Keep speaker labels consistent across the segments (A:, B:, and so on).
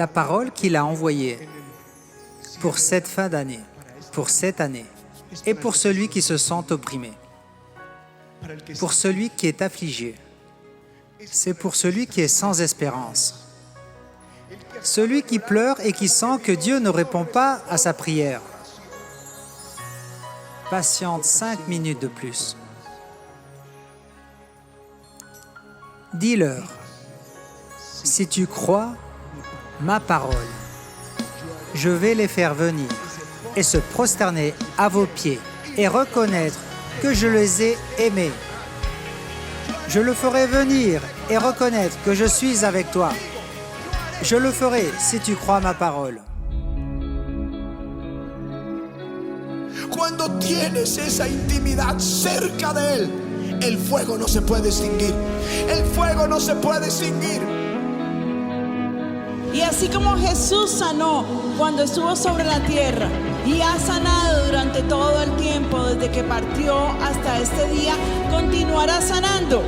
A: la parole qu'il a envoyée pour cette fin d'année, pour cette année, et pour celui qui se sent opprimé, pour celui qui est affligé. C'est pour celui qui est sans espérance, celui qui pleure et qui sent que Dieu ne répond pas à sa prière. Patiente 5 minutes de plus. Dis-leur, si tu crois ma parole, je vais les faire venir et se prosterner à vos pieds et reconnaître que je les ai aimés. Je le ferai venir et reconnaître que je suis avec toi. Je le ferai si tu crois ma parole.
B: Cuando tienes esa intimidad cerca de Él, el fuego no se puede extinguir. El fuego no se puede extinguir.
C: Y así como Jesús sanó cuando estuvo sobre la tierra y ha sanado durante todo el tiempo desde que partió hasta este día, continuará sanando.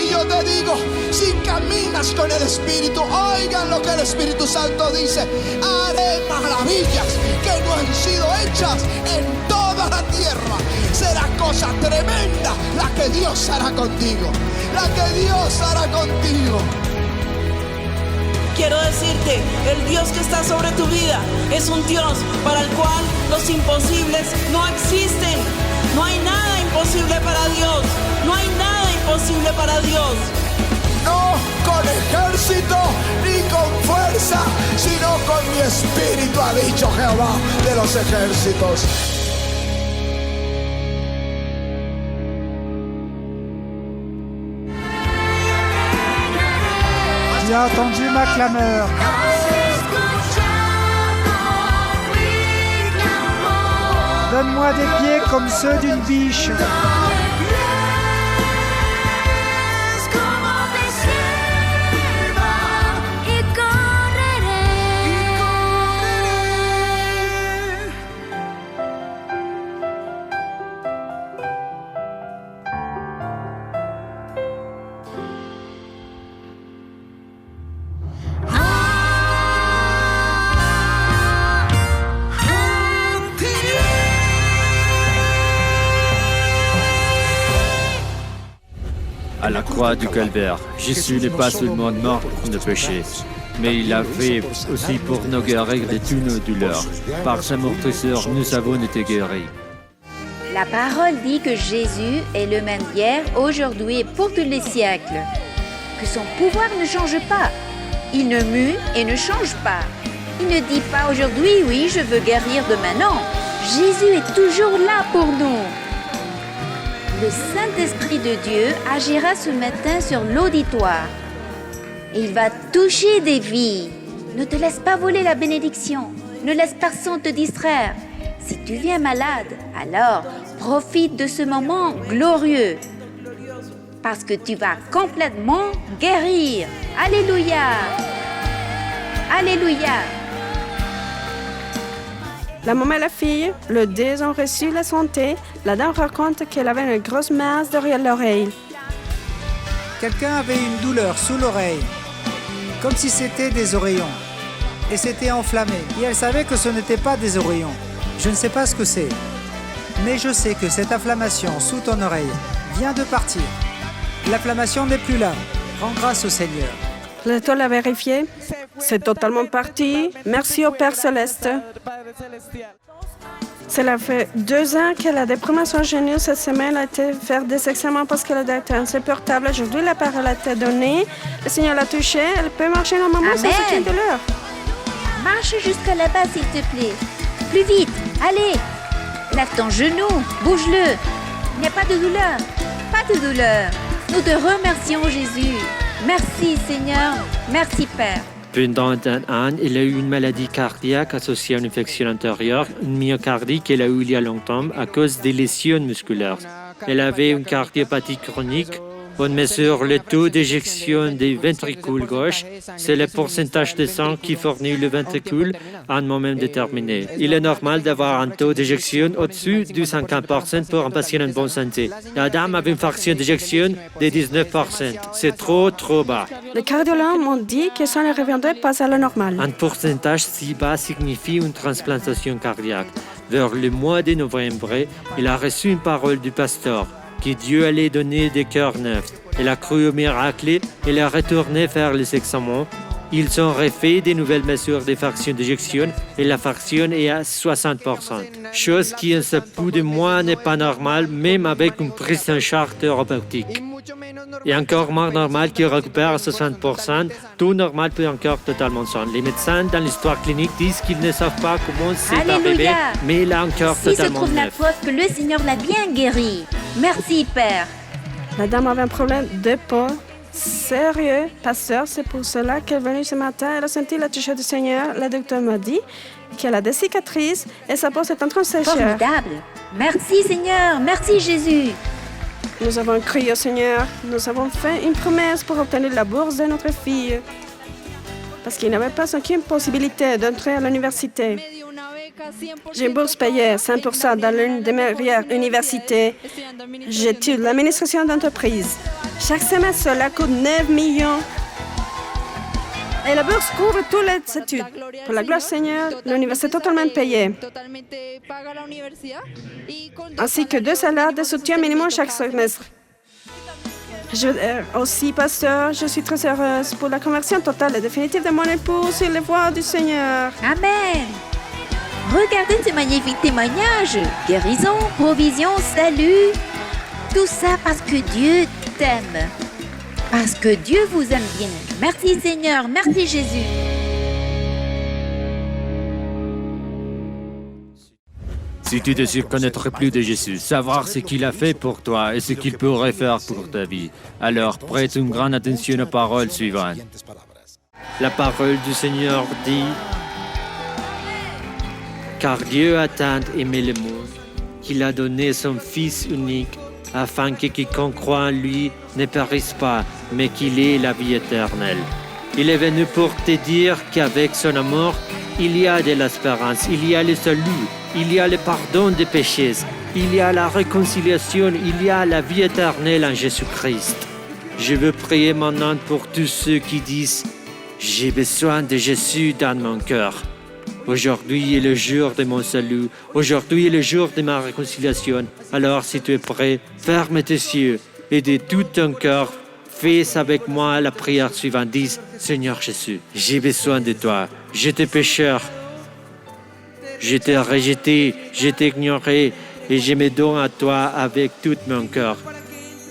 B: Y yo te digo, si caminas con el Espíritu, oigan lo que el Espíritu Santo dice: haré maravillas que no han sido hechas en toda la tierra. Será cosa tremenda la que Dios hará contigo, la que Dios hará contigo.
C: Quiero decirte, el Dios que está sobre tu vida es un Dios para el cual los imposibles no existen. No hay nada imposible para Dios. No hay nada imposible para Dios.
B: No con ejército ni con fuerza, sino con mi espíritu, ha dicho Jehová de los ejércitos.
A: Tu as entendu ma clameur. Donne-moi des pieds comme ceux d'une biche.
D: À la croix du calvaire, Jésus n'est pas seulement mort pour nos péchés, mais il a fait aussi pour nous guérir de toutes nos douleurs. Par sa meurtrissure, nous avons été guéris.
E: La parole dit que Jésus est le même hier, aujourd'hui et pour tous les siècles. Que son pouvoir ne change pas. Il ne mue et ne change pas. Il ne dit pas aujourd'hui, oui, je veux guérir demain. Non, Jésus est toujours là pour nous. Le Saint-Esprit de Dieu agira ce matin sur l'auditoire. Et il va toucher des vies. Ne te laisse pas voler la bénédiction. Ne laisse personne te distraire. Si tu viens malade, alors profite de ce moment glorieux. Parce que tu vas complètement guérir. Alléluia! Alléluia!
F: La maman et la fille, le deux ont reçu la santé. La dame raconte qu'elle avait une grosse masse derrière l'oreille.
A: Quelqu'un avait une douleur sous l'oreille, comme si c'était des oreillons, et c'était enflammé. Et elle savait que ce n'était pas des oreillons. Je ne sais pas ce que c'est, mais je sais que cette inflammation sous ton oreille vient de partir. L'inflammation n'est plus là. Rends grâce au Seigneur.
F: L'étoile l'a vérifié. C'est totalement parti. Merci au Père Céleste. Cela fait 2 ans qu'elle a des problèmes à son genou. Cette semaine, elle a été faire des examens parce qu'elle a été insupportable. Aujourd'hui, la parole a été donnée. Le Seigneur l'a touchée. Elle peut marcher normalement sans aucune douleur.
E: Marche jusqu'à là-bas, s'il te plaît. Plus vite, allez. Lève ton genou, bouge-le. Il n'y a pas de douleur. Pas de douleur. Nous te remercions, Jésus. Merci, Seigneur. Merci, Père.
D: Pendant un an, elle a eu une maladie cardiaque associée à une infection antérieure, une myocardie qu'elle a eue il y a longtemps à cause des lésions musculaires. Elle avait une cardiopathie chronique On mesure le taux d'éjection des ventricules gauche. C'est le pourcentage de sang qui fournit le ventricule à un moment déterminé. Il est normal d'avoir un taux d'éjection au-dessus du 50% pour un patient en bonne santé. La dame avait une fraction d'éjection de 19%. C'est trop bas.
F: Les cardiologues m'ont dit que ça ne reviendrait pas à la normale.
D: Un pourcentage si bas signifie une transplantation cardiaque. Vers le mois de novembre, il a reçu une parole du pasteur que Dieu allait donner des cœurs neufs. Il a cru au miracle, il est retourné faire les examens. Ils ont refait de nouvelles mesures de fraction d'éjection et la fraction est à 60%. Chose qui, en ce bout de mois, n'est pas normale, même avec une prise en charge thérapeutique. Et encore moins normal qu'il récupère à 60%, tout normal peut encore totalement changer. Les médecins dans l'histoire clinique disent qu'ils ne savent pas comment c'est arrivé, mais il a encore
E: Ici se
D: totalement
E: trouve la
D: neuf.
E: preuve que le Seigneur l'a bien guéri. Merci, Père.
F: La dame avait un problème de peau sérieux, pasteur. C'est pour cela qu'elle est venue ce matin. Elle a senti la touche du Seigneur. Le docteur m'a dit qu'elle a des cicatrices et sa peau est en train de sécher.
E: Formidable. Merci, Seigneur. Merci, Jésus.
F: Nous avons crié au Seigneur. Nous avons fait une promesse pour obtenir la bourse de notre fille. Parce qu'il n'avait pas aucune possibilité d'entrer à l'université. J'ai une bourse payée 100% dans l'une des meilleures universités. J'étudie l'administration d'entreprise. Chaque semestre, cela coûte 9 millions. Et la bourse couvre toutes les études. Pour la gloire du Seigneur, l'université est totalement payée. Ainsi que 2 salaires de soutien minimum chaque semestre. Aussi, pasteur, je suis très heureuse pour la conversion totale et définitive de mon époux sur les voies du Seigneur.
E: Amen. Regardez ce magnifique témoignage. Guérison, provision, salut. Tout ça parce que Dieu t'aime. Parce que Dieu vous aime bien. Merci Seigneur, merci Jésus.
D: Si tu désires connaître plus de Jésus, savoir ce qu'il a fait pour toi et ce qu'il pourrait faire pour ta vie, alors prête une grande attention aux paroles suivantes. La parole du Seigneur dit: Car Dieu a tant aimé le monde qu'il a donné son Fils unique, afin que quiconque croit en lui ne périsse pas, mais qu'il ait la vie éternelle. Il est venu pour te dire qu'avec son amour, il y a de l'espérance, il y a le salut, il y a le pardon des péchés, il y a la réconciliation, il y a la vie éternelle en Jésus-Christ. Je veux prier maintenant pour tous ceux qui disent « J'ai besoin de Jésus dans mon cœur ». Aujourd'hui est le jour de mon salut. Aujourd'hui est le jour de ma réconciliation. Alors, si tu es prêt, ferme tes yeux et de tout ton cœur, fais avec moi la prière suivante. Dis, Seigneur Jésus, j'ai besoin de toi. J'étais pécheur. Je t'ai rejeté, je t'ai ignoré et je me donne à toi avec tout mon cœur.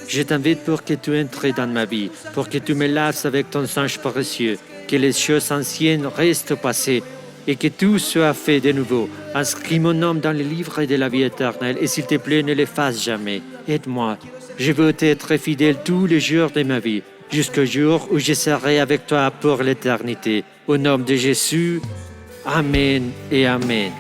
D: Je t'invite pour que tu entres dans ma vie, pour que tu me laves avec ton sang précieux, que les choses anciennes restent au passé et que tout soit fait de nouveau. Inscris mon nom dans le livre de la vie éternelle et s'il te plaît, ne l'efface jamais. Aide-moi. Je veux t'être fidèle tous les jours de ma vie, jusqu'au jour où je serai avec toi pour l'éternité. Au nom de Jésus, Amen et Amen.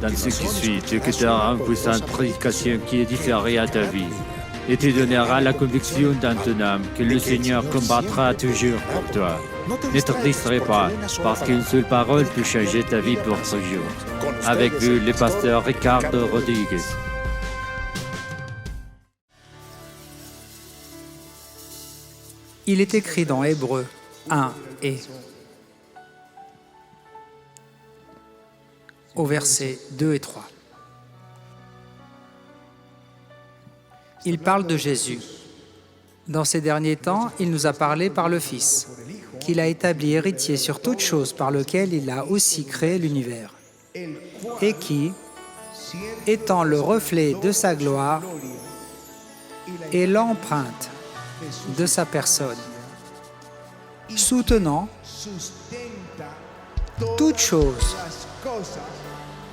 D: Dans ce qui suit, tu écouteras une puissante prédication qui édifiera ta vie et te donnera la conviction dans ton âme que le Seigneur combattra toujours pour toi. Ne te distrais pas, parce qu'une seule parole peut changer ta vie pour toujours. Avec vous, le pasteur Ricardo Rodriguez.
A: Il est écrit dans Hébreux 1 et au verset 2 et 3. Il parle de Jésus. Dans ces derniers temps, il nous a parlé par le Fils, qu'il a établi héritier sur toute chose par lequel il a aussi créé l'univers, et qui, étant le reflet de sa gloire et l'empreinte de sa personne, soutenant toute chose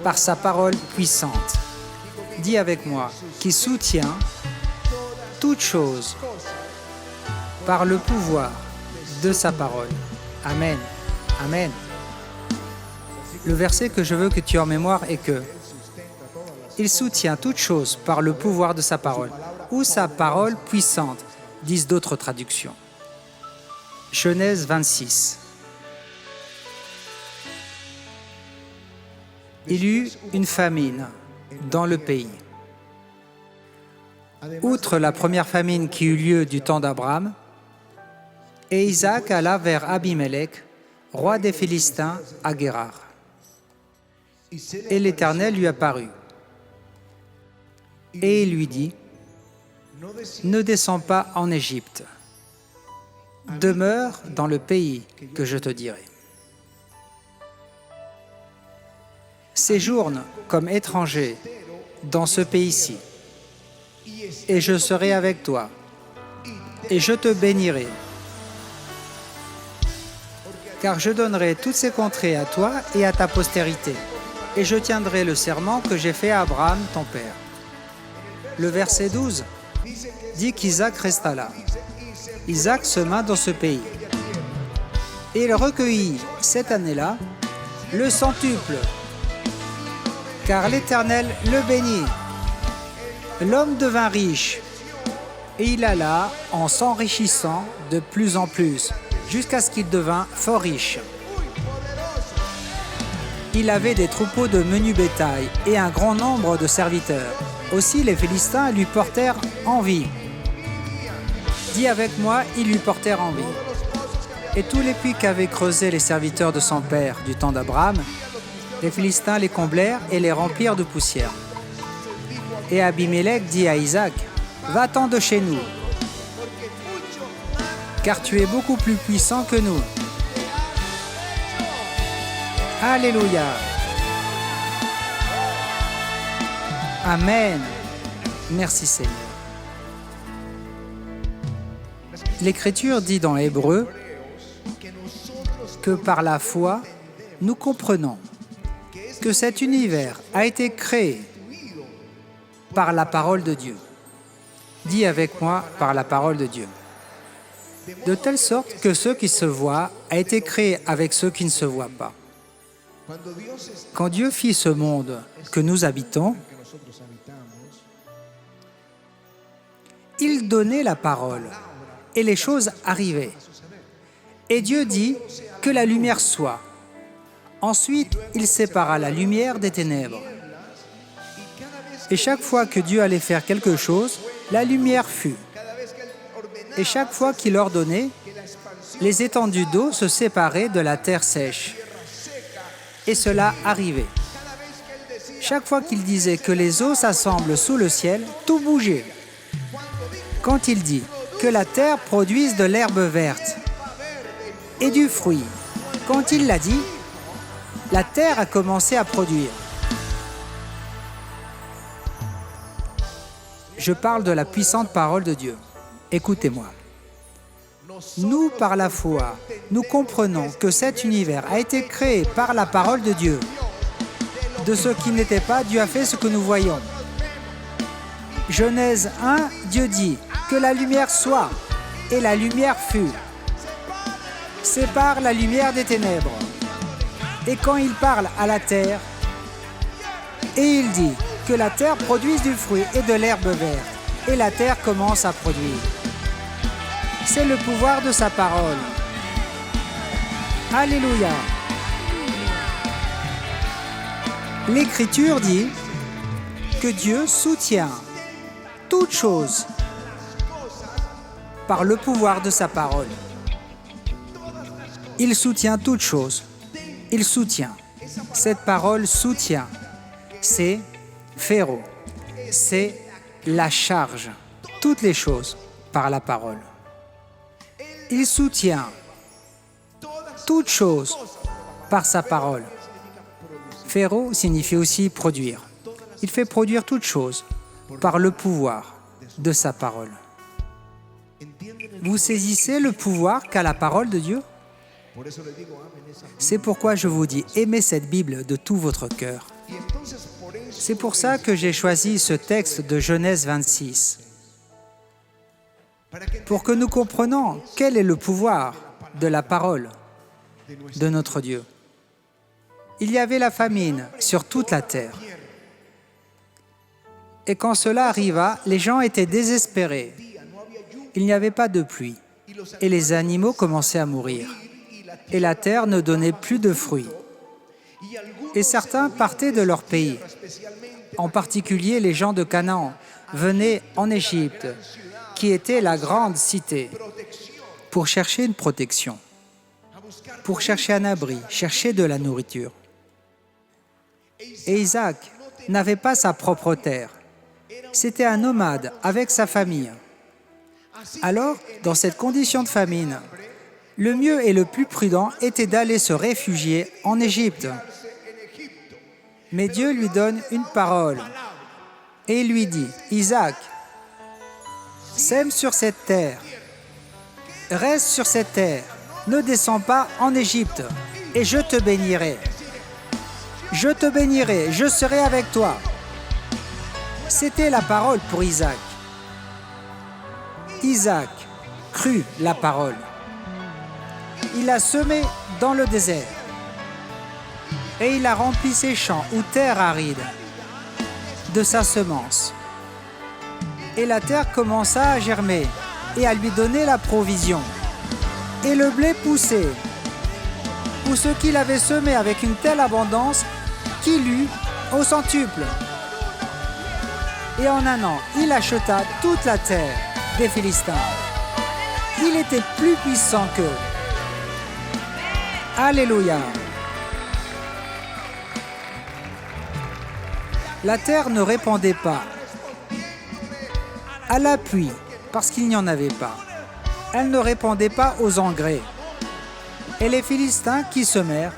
A: par sa parole puissante. Dis avec moi, qui soutient toute chose par le pouvoir de sa parole. Amen. Amen. Le verset que je veux que tu aies en mémoire est que il soutient toute chose par le pouvoir de sa parole, ou sa parole puissante, disent d'autres traductions. Genèse 26. Il y eut une famine dans le pays. Outre la première famine qui eut lieu du temps d'Abraham, et Isaac alla vers Abimelech, roi des Philistins, à Guérar. Et l'Éternel lui apparut. Et il lui dit, « Ne descends pas en Égypte. Demeure dans le pays que je te dirai. Séjourne comme étranger dans ce pays-ci, et je serai avec toi, et je te bénirai. Car je donnerai toutes ces contrées à toi et à ta postérité, et je tiendrai le serment que j'ai fait à Abraham, ton père. » Le verset 12 dit qu'Isaac resta là. Isaac sema dans ce pays. Et il recueillit cette année-là le centuple, car l'Éternel le bénit. L'homme devint riche, et il alla en s'enrichissant de plus en plus, jusqu'à ce qu'il devint fort riche. Il avait des troupeaux de menu bétail et un grand nombre de serviteurs. Aussi les Philistins lui portèrent envie. Dis avec moi, ils lui portèrent envie. Et tous les puits qu'avaient creusés les serviteurs de son père du temps d'Abraham, les Philistins les comblèrent et les remplirent de poussière. Et Abimelech dit à Isaac, « Va-t'en de chez nous, car tu es beaucoup plus puissant que nous. » Alléluia. Amen. Merci Seigneur. L'Écriture dit dans Hébreux que par la foi, nous comprenons que cet univers a été créé par la parole de Dieu. Dis avec moi, par la parole de Dieu. De telle sorte que ce qui se voit a été créé avec ceux qui ne se voient pas. Quand Dieu fit ce monde que nous habitons, il donnait la parole et les choses arrivaient. Et Dieu dit que la lumière soit. Ensuite, il sépara la lumière des ténèbres. Et chaque fois que Dieu allait faire quelque chose, la lumière fut. Et chaque fois qu'il ordonnait, les étendues d'eau se séparaient de la terre sèche. Et cela arrivait. Chaque fois qu'il disait que les eaux s'assemblent sous le ciel, tout bougeait. Quand il dit que la terre produise de l'herbe verte et du fruit, quand il l'a dit, la terre a commencé à produire. Je parle de la puissante parole de Dieu. Écoutez-moi. Nous, par la foi, nous comprenons que cet univers a été créé par la parole de Dieu. De ce qui n'était pas, Dieu a fait ce que nous voyons. Genèse 1, Dieu dit que la lumière soit, et la lumière fut. Sépare la lumière des ténèbres. Et quand il parle à la terre, et il dit que la terre produise du fruit et de l'herbe verte, et la terre commence à produire. C'est le pouvoir de sa parole. Alléluia. L'Écriture dit que Dieu soutient toute chose par le pouvoir de sa parole. Il soutient toute chose. Il soutient. Cette parole soutient. C'est Phéro. C'est la charge. Toutes les choses par la parole. Il soutient toute chose par sa parole. Phéro signifie aussi produire. Il fait produire toute chose par le pouvoir de sa parole. Vous saisissez le pouvoir qu'a la parole de Dieu? C'est pourquoi je vous dis, aimez cette Bible de tout votre cœur. C'est pour ça que j'ai choisi ce texte de Genèse 26. Pour que nous comprenions quel est le pouvoir de la parole de notre Dieu. Il y avait la famine sur toute la terre. Et quand cela arriva, les gens étaient désespérés. Il n'y avait pas de pluie et les animaux commençaient à mourir. Et la terre ne donnait plus de fruits. Et certains partaient de leur pays. En particulier, les gens de Canaan venaient en Égypte, qui était la grande cité, pour chercher une protection, pour chercher un abri, chercher de la nourriture. Et Isaac n'avait pas sa propre terre. C'était un nomade avec sa famille. Alors, dans cette condition de famine, le mieux et le plus prudent était d'aller se réfugier en Égypte. Mais Dieu lui donne une parole et il lui dit, « Isaac, sème sur cette terre, reste sur cette terre, ne descends pas en Égypte et je te bénirai. Je te bénirai, je serai avec toi. » C'était la parole pour Isaac. Isaac crut la parole. Il a semé dans le désert et il a rempli ses champs ou terre aride de sa semence. Et la terre commença à germer et à lui donner la provision. Et le blé poussait, ou ce qu'il avait semé avec une telle abondance qu'il eut au centuple. Et en un an, il acheta toute la terre des Philistins. Il était plus puissant qu'eux. Alléluia. La terre ne répondait pas à la pluie parce qu'il n'y en avait pas. Elle ne répondait pas aux engrais. Et les Philistins qui semèrent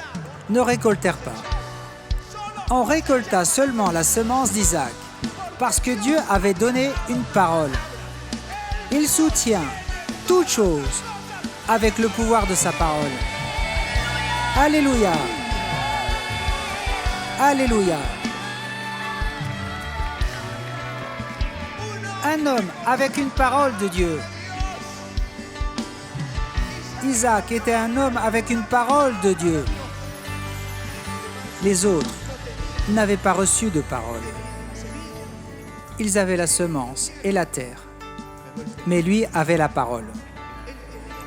A: ne récoltèrent pas. On récolta seulement la semence d'Isaac parce que Dieu avait donné une parole. Il soutient toute chose avec le pouvoir de sa parole. Alléluia. Alléluia. Un homme avec une parole de Dieu. Isaac était un homme avec une parole de Dieu. Les autres n'avaient pas reçu de parole. Ils avaient la semence et la terre. Mais lui avait la parole.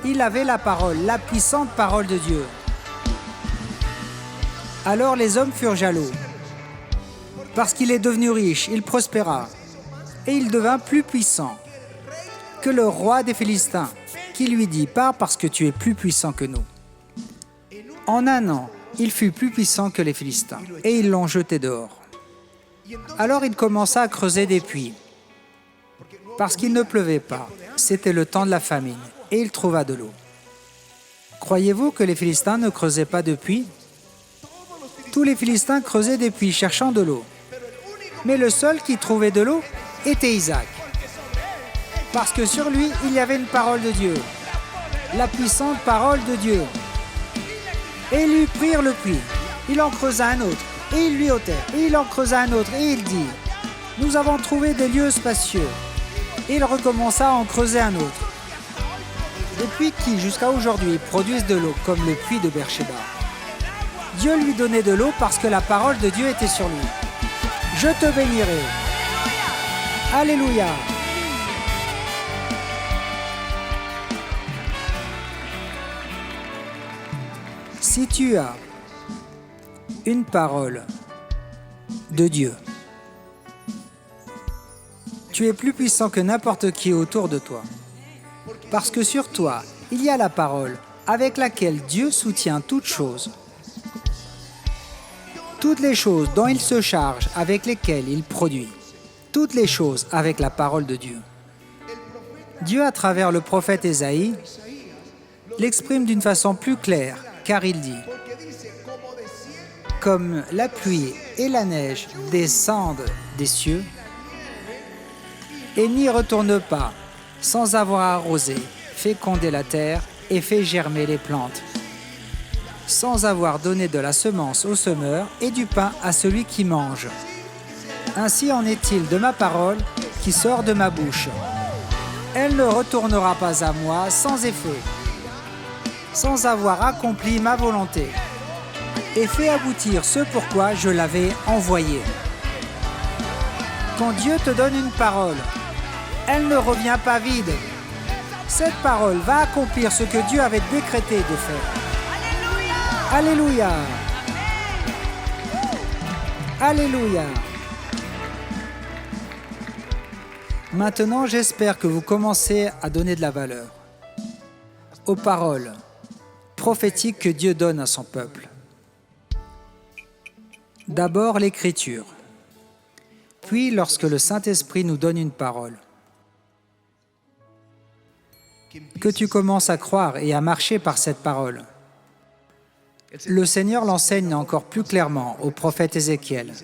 A: Il avait la parole, la puissante parole de Dieu. Alors les hommes furent jaloux. Parce qu'il est devenu riche, il prospéra. Et il devint plus puissant que le roi des Philistins, qui lui dit, « Pars parce que tu es plus puissant que nous. » En un an, il fut plus puissant que les Philistins, et ils l'ont jeté dehors. Alors il commença à creuser des puits, parce qu'il ne pleuvait pas. C'était le temps de la famine, et il trouva de l'eau. Croyez-vous que les Philistins ne creusaient pas de puits? Tous les Philistins creusaient des puits cherchant de l'eau. Mais le seul qui trouvait de l'eau était Isaac. Parce que sur lui, il y avait une parole de Dieu, la puissante parole de Dieu. Et ils lui prirent le puits. Il en creusa un autre, et ils lui ôtèrent. Et il en creusa un autre, et il dit, « Nous avons trouvé des lieux spacieux. » Et il recommença à en creuser un autre. Des puits qui, jusqu'à aujourd'hui, produisent de l'eau, comme le puits de Beersheba. Dieu lui donnait de l'eau parce que la parole de Dieu était sur lui. « Je te bénirai. » Alléluia. Si tu as une parole de Dieu, tu es plus puissant que n'importe qui autour de toi. Parce que sur toi, il y a la parole avec laquelle Dieu soutient toutes choses. Toutes les choses dont il se charge, avec lesquelles il produit. Toutes les choses avec la parole de Dieu. Dieu, à travers le prophète Ésaïe, l'exprime d'une façon plus claire, car il dit « Comme la pluie et la neige descendent des cieux et n'y retournent pas sans avoir arrosé, fécondé la terre et fait germer les plantes, sans avoir donné de la semence au semeur et du pain à celui qui mange. Ainsi en est-il de ma parole qui sort de ma bouche. Elle ne retournera pas à moi sans effet, sans avoir accompli ma volonté et fait aboutir ce pourquoi je l'avais envoyé. Quand Dieu te donne une parole, elle ne revient pas vide. Cette parole va accomplir ce que Dieu avait décrété de faire. Alléluia! Alléluia! Maintenant, j'espère que vous commencez à donner de la valeur aux paroles prophétiques que Dieu donne à son peuple. D'abord l'Écriture, puis lorsque le Saint-Esprit nous donne une parole, que tu commences à croire et à marcher par cette parole. Le Seigneur l'enseigne encore plus clairement au prophète Ézéchiel,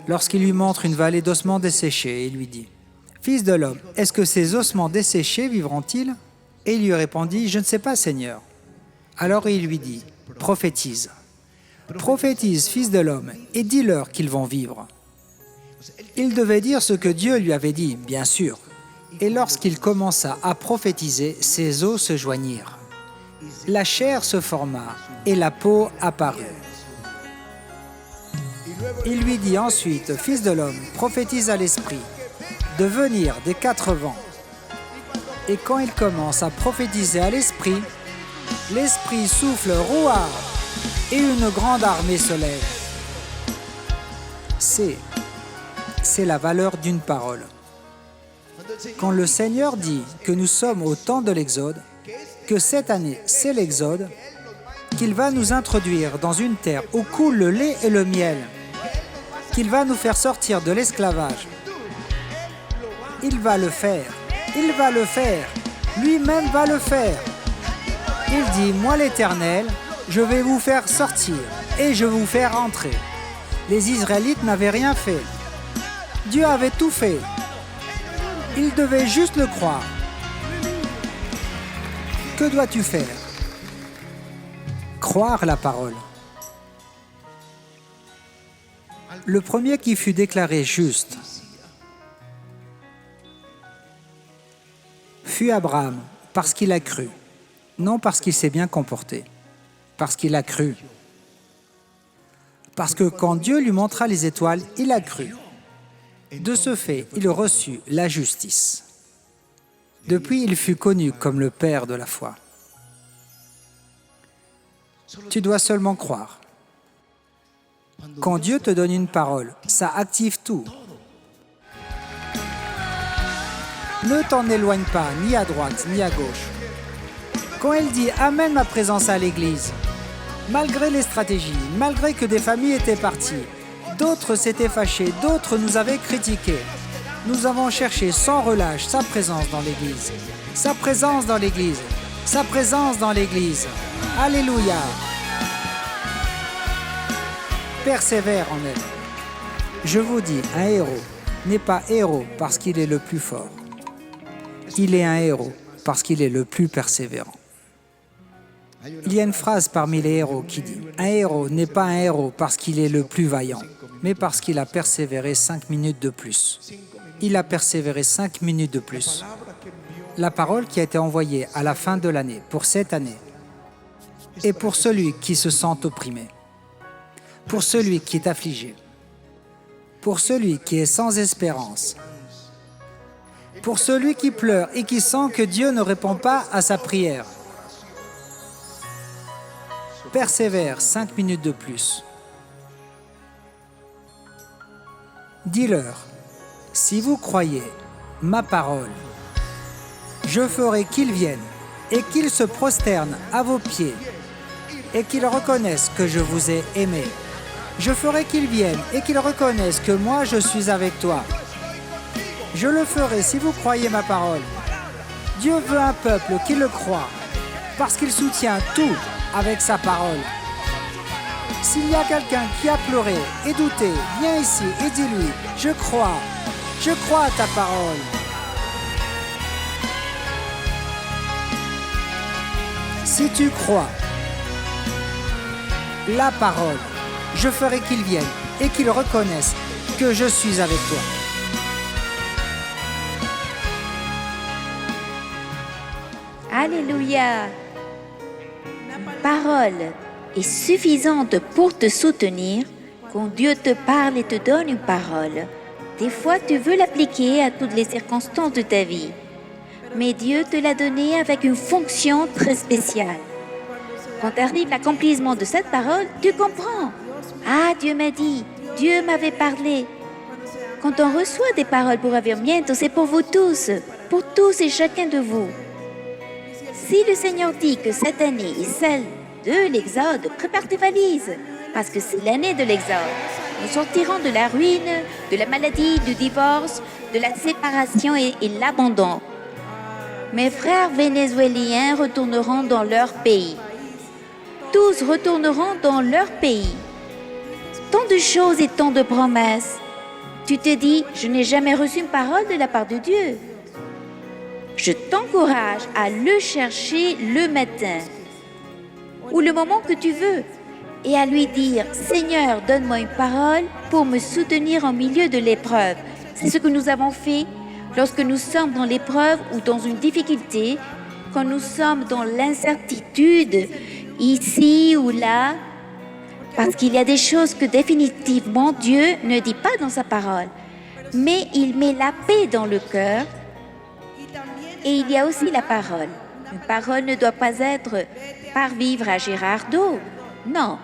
A: lorsqu'il lui montre une vallée d'ossements desséchés et lui dit « Fils de l'homme, est-ce que ces ossements desséchés vivront-ils » Et il lui répondit « Je ne sais pas, Seigneur. » Alors il lui dit « Prophétise. Prophétise, fils de l'homme, et dis-leur qu'ils vont vivre. » Il devait dire ce que Dieu lui avait dit, bien sûr. Et lorsqu'il commença à prophétiser, ses os se joignirent. La chair se forma et la peau apparut. Il lui dit ensuite, « Fils de l'homme, prophétise à l'esprit, de venir des quatre vents. » Et quand il commence à prophétiser à l'esprit, l'esprit souffle rouard et une grande armée se lève. C'est la valeur d'une parole. Quand le Seigneur dit que nous sommes au temps de l'Exode, que cette année c'est l'Exode, qu'il va nous introduire dans une terre où coule le lait et le miel, qu'il va nous faire sortir de l'esclavage, il va le faire, lui-même va le faire. Il dit, moi l'Éternel, je vais vous faire sortir et je vais vous faire entrer. Les Israélites n'avaient rien fait. Dieu avait tout fait. Ils devaient juste le croire. Que dois-tu faire? Croire la parole. Le premier qui fut déclaré juste fut Abraham, parce qu'il a cru. Non parce qu'il s'est bien comporté, parce qu'il a cru. Parce que quand Dieu lui montra les étoiles, il a cru. De ce fait, il reçut la justice. Depuis, il fut connu comme le père de la foi. Tu dois seulement croire. Quand Dieu te donne une parole, ça active tout. Ne t'en éloigne pas, ni à droite, ni à gauche. Quand elle dit « Amène ma présence à l'Église », malgré les stratégies, malgré que des familles étaient parties, d'autres s'étaient fâchés, d'autres nous avaient critiqués, nous avons cherché sans relâche sa présence dans l'Église. Sa présence dans l'Église. Sa présence dans l'Église. Alléluia. Persévère en elle. Je vous dis, un héros n'est pas héros parce qu'il est le plus fort. Il est un héros parce qu'il est le plus persévérant. Il y a une phrase parmi les héros qui dit « Un héros n'est pas un héros parce qu'il est le plus vaillant, mais parce qu'il a persévéré 5 minutes de plus. » Il a persévéré 5 minutes de plus. La parole qui a été envoyée à la fin de l'année, pour cette année, est pour celui qui se sent opprimé, pour celui qui est affligé, pour celui qui est sans espérance, pour celui qui pleure et qui sent que Dieu ne répond pas à sa prière. Persévère 5 minutes de plus. Dis-leur, si vous croyez ma parole, je ferai qu'ils viennent et qu'ils se prosternent à vos pieds et qu'ils reconnaissent que je vous ai aimé. Je ferai qu'ils viennent et qu'ils reconnaissent que moi je suis avec toi. Je le ferai si vous croyez ma parole. Dieu veut un peuple qui le croit parce qu'il soutient tout avec sa parole. S'il y a quelqu'un qui a pleuré et douté, viens ici et dis-lui, je crois à ta parole. Si tu crois la parole, je ferai qu'ils viennent et qu'ils reconnaissent que je suis avec toi.
E: Alléluia. parole est suffisante pour te soutenir, quand Dieu te parle et te donne une parole, des fois tu veux l'appliquer à toutes les circonstances de ta vie. Mais Dieu te l'a donnée avec une fonction très spéciale. Quand arrive l'accomplissement de cette parole, tu comprends. Ah, Dieu m'a dit, Dieu m'avait parlé. Quand on reçoit des paroles pour Avivamiento, c'est pour vous tous et chacun de vous. Si le Seigneur dit que cette année est celle de l'Exode, prépare tes valises, parce que c'est l'année de l'Exode. Nous sortirons de la ruine, de la maladie, du divorce, de la séparation et l'abandon. Mes frères vénézuéliens retourneront dans leur pays. Tous retourneront dans leur pays. Tant de choses et tant de promesses. Tu te dis, je n'ai jamais reçu une parole de la part de Dieu. Je t'encourage à le chercher le matin ou le moment que tu veux et à lui dire, Seigneur, donne-moi une parole pour me soutenir en milieu de l'épreuve. C'est ce que nous avons fait lorsque nous sommes dans l'épreuve ou dans une difficulté, quand nous sommes dans l'incertitude, ici ou là, parce qu'il y a des choses que définitivement Dieu ne dit pas dans sa parole. Mais il met la paix dans le cœur et il y a aussi la parole. Une parole ne doit pas être par vivre à Girardot, non.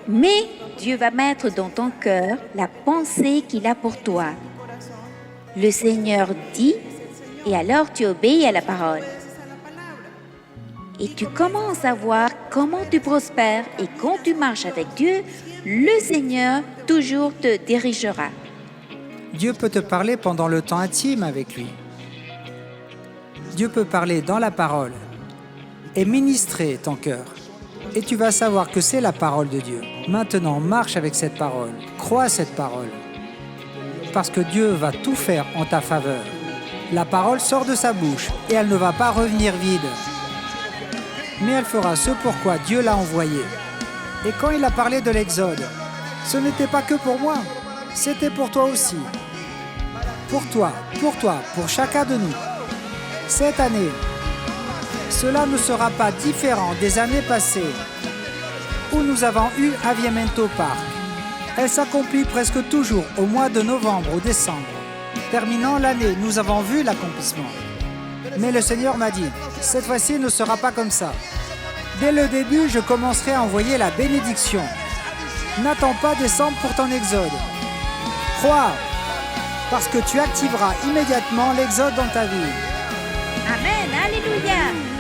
E: Mais Dieu va mettre dans ton cœur la pensée qu'il a pour toi. Le Seigneur dit, et alors tu obéis à la parole. Et tu commences à voir comment tu prospères et quand tu marches avec Dieu, le Seigneur toujours te dirigera.
A: Dieu peut te parler pendant le temps intime avec lui. Dieu peut parler dans la parole et ministrer ton cœur. Et tu vas savoir que c'est la parole de Dieu. Maintenant, marche avec cette parole. Crois cette parole. Parce que Dieu va tout faire en ta faveur. La parole sort de sa bouche et elle ne va pas revenir vide. Mais elle fera ce pourquoi Dieu l'a envoyée. Et quand il a parlé de l'Exode, ce n'était pas que pour moi, c'était pour toi aussi. Pour toi, pour chacun de nous. Cette année, cela ne sera pas différent des années passées où nous avons eu Avivamiento Park. Elle s'accomplit presque toujours au mois de novembre ou décembre. Terminant l'année, nous avons vu l'accomplissement. Mais le Seigneur m'a dit, cette fois-ci ne sera pas comme ça. Dès le début, je commencerai à envoyer la bénédiction. N'attends pas décembre pour ton exode. Crois, parce que tu activeras immédiatement l'exode dans ta vie.
E: Amen, alléluia.